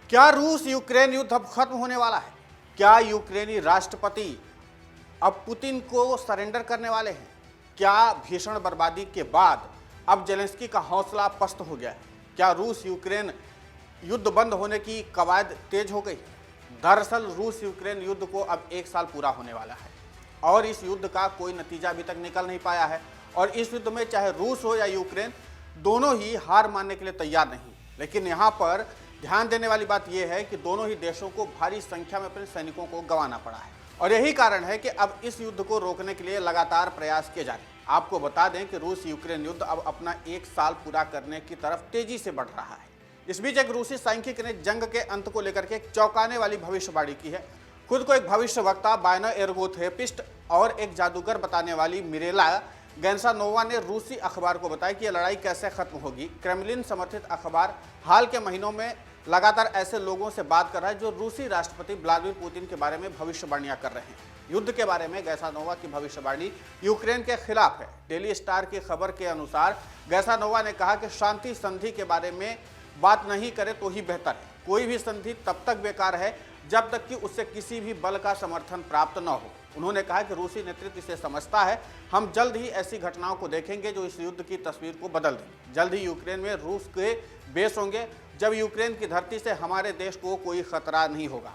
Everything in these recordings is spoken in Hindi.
क्या रूस यूक्रेन युद्ध अब खत्म होने वाला है? क्या यूक्रेनी राष्ट्रपति अब पुतिन को सरेंडर करने वाले हैं? क्या भीषण बर्बादी के बाद अब जेलेंस्की का हौसला पस्त हो गया है? क्या रूस यूक्रेन युद्ध बंद होने की कवायद तेज हो गई? दरअसल रूस यूक्रेन युद्ध को अब 1 साल पूरा होने वाला है और इस युद्ध का कोई नतीजा अभी तक निकल नहीं पाया है। और इस युद्ध में चाहे रूस हो या यूक्रेन, दोनों ही हार मानने के लिए तैयार नहीं। लेकिन यहाँ पर ध्यान देने वाली बात यह है कि दोनों ही देशों को भारी संख्या में अपने सैनिकों को गंवाना पड़ा है और यही कारण है कि अब इस युद्ध को रोकने के लिए लगातार प्रयास किए जा रहे हैं। आपको बता दें कि रूस यूक्रेन युद्ध अब अपना 1 साल पूरा करने की तरफ तेजी से बढ़ रहा है। इस बीच एक रूसी सांख्यिक ने जंग के अंत को लेकर के एक चौंकाने वाली भविष्यवाणी की है। खुद को एक भविष्यवक्ता बायना एर्गोथेरापिस्ट और एक जादूगर बताने वाली मिरेला गैंसानोवा ने रूसी अखबार को बताया कि यह लड़ाई कैसे खत्म होगी। क्रेमलिन समर्थित अखबार हाल के महीनों में लगातार ऐसे लोगों से बात कर रहा है जो रूसी राष्ट्रपति व्लादिमीर पुतिन के बारे में भविष्यवाणियां कर रहे हैं। युद्ध के बारे में गैंसानोवा की भविष्यवाणी यूक्रेन के खिलाफ है। डेली स्टार की खबर के अनुसार गैंसानोवा ने कहा कि शांति संधि के बारे में बात नहीं करे तो ही बेहतर है। कोई भी संधि तब तक बेकार है जब तक कि उससे किसी भी बल का समर्थन प्राप्त न हो। उन्होंने कहा कि रूसी नेतृत्व इसे समझता है। हम जल्द ही ऐसी घटनाओं को देखेंगे जो इस युद्ध की तस्वीर को बदल देंगे। जल्द ही यूक्रेन में रूस के बेस होंगे जब यूक्रेन की धरती से हमारे देश को कोई खतरा नहीं होगा।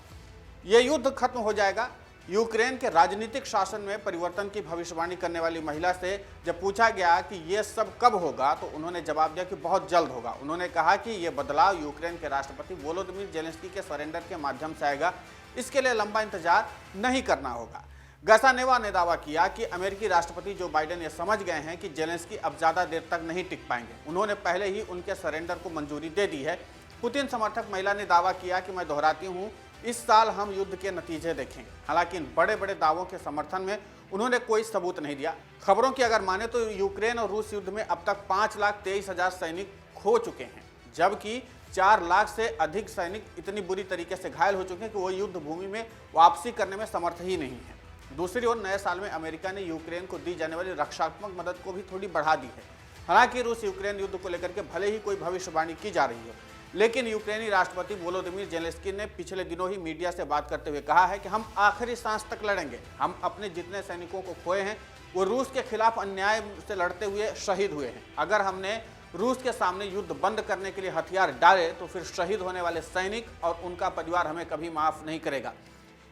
ये युद्ध खत्म हो जाएगा। यूक्रेन के राजनीतिक शासन में परिवर्तन की भविष्यवाणी करने वाली महिला से जब पूछा गया कि ये सब कब होगा तो उन्होंने जवाब दिया कि बहुत जल्द होगा। उन्होंने कहा कि ये बदलाव यूक्रेन के राष्ट्रपति वोलोदिमीर जेलेंस्की के सरेंडर के माध्यम से आएगा। इसके लिए लंबा इंतजार नहीं करना होगा। गैंसानोवा ने दावा किया कि अमेरिकी राष्ट्रपति जो बाइडेन ये समझ गए हैं कि जेलेंस्की अब ज़्यादा देर तक नहीं टिक पाएंगे। उन्होंने पहले ही उनके सरेंडर को मंजूरी दे दी है। पुतिन समर्थक महिला ने दावा किया कि मैं दोहराती हूँ, इस साल हम युद्ध के नतीजे देखेंगे। हालांकि इन बड़े बड़े दावों के समर्थन में उन्होंने कोई सबूत नहीं दिया। खबरों की अगर माने तो यूक्रेन और रूस युद्ध में अब तक 5,23,000 सैनिक खो चुके हैं, जबकि 4 लाख से अधिक सैनिक इतनी बुरी तरीके से घायल हो चुके हैं कि वो युद्ध भूमि में वापसी करने में समर्थ ही नहीं है। दूसरी ओर नए साल में अमेरिका ने यूक्रेन को दी जाने वाली रक्षात्मक मदद को भी थोड़ी बढ़ा दी है। हालांकि रूस यूक्रेन युद्ध को लेकर के भले ही कोई भविष्यवाणी की जा रही है, लेकिन यूक्रेनी राष्ट्रपति वोलोदिमीर जेलेंस्की ने पिछले दिनों ही मीडिया से बात करते हुए कहा है कि हम आखिरी सांस तक लड़ेंगे। हम अपने जितने सैनिकों को खोए हैं वो रूस के खिलाफ अन्याय से लड़ते हुए शहीद हुए हैं। अगर हमने रूस के सामने युद्ध बंद करने के लिए हथियार डाले तो फिर शहीद होने वाले सैनिक और उनका परिवार हमें कभी माफ नहीं करेगा।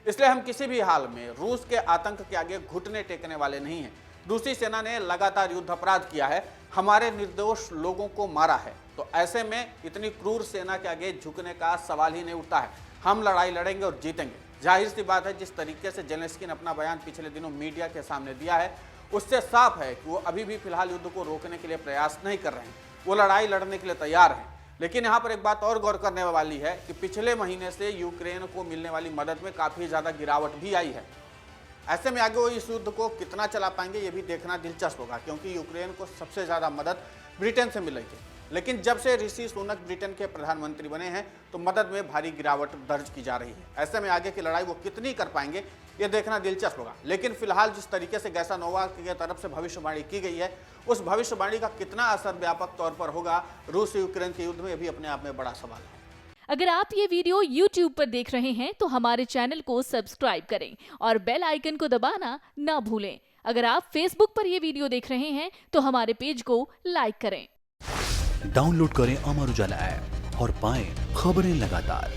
इसलिए हम किसी भी हाल में रूस के आतंक के आगे घुटने टेकने वाले नहीं हैं। रूसी सेना ने लगातार युद्ध अपराध किया है, हमारे निर्दोष लोगों को मारा है, तो ऐसे में इतनी क्रूर सेना के आगे झुकने का सवाल ही नहीं उठता है। हम लड़ाई लड़ेंगे और जीतेंगे। जाहिर सी बात है, जिस तरीके से जेलेंस्की ने अपना बयान पिछले दिनों मीडिया के सामने दिया है उससे साफ है कि वो अभी भी फिलहाल युद्ध को रोकने के लिए प्रयास नहीं कर रहे हैं। वो लड़ाई लड़ने के लिए तैयार हैं। लेकिन यहाँ पर एक बात और गौर करने वाली है कि पिछले महीने से यूक्रेन को मिलने वाली मदद में काफ़ी ज़्यादा गिरावट भी आई है। ऐसे में आगे वो इस युद्ध को कितना चला पाएंगे ये भी देखना दिलचस्प होगा, क्योंकि यूक्रेन को सबसे ज़्यादा मदद ब्रिटेन से मिल रही थी। लेकिन जब से ऋषि सुनक ब्रिटेन के प्रधानमंत्री बने हैं तो मदद में भारी गिरावट दर्ज की जा रही है। ऐसे में आगे की लड़ाई वो कितनी कर पाएंगे ये देखना दिलचस्प होगा। लेकिन फिलहाल जिस तरीके से गैंसानोवा की तरफ से भविष्यवाणी की गई है, उस भविष्यवाणी का कितना असर व्यापक तौर पर होगा रूस यूक्रेन के युद्ध में, भी अपने आप में बड़ा सवाल है। अगर आप ये वीडियो YouTube पर देख रहे हैं तो हमारे चैनल को सब्सक्राइब करें और बेल आइकन को दबाना ना भूलें। अगर आप Facebook पर ये वीडियो देख रहे हैं तो हमारे पेज को लाइक करें। डाउनलोड करें अमर उजाला ऐप और पाएं खबरें लगातार।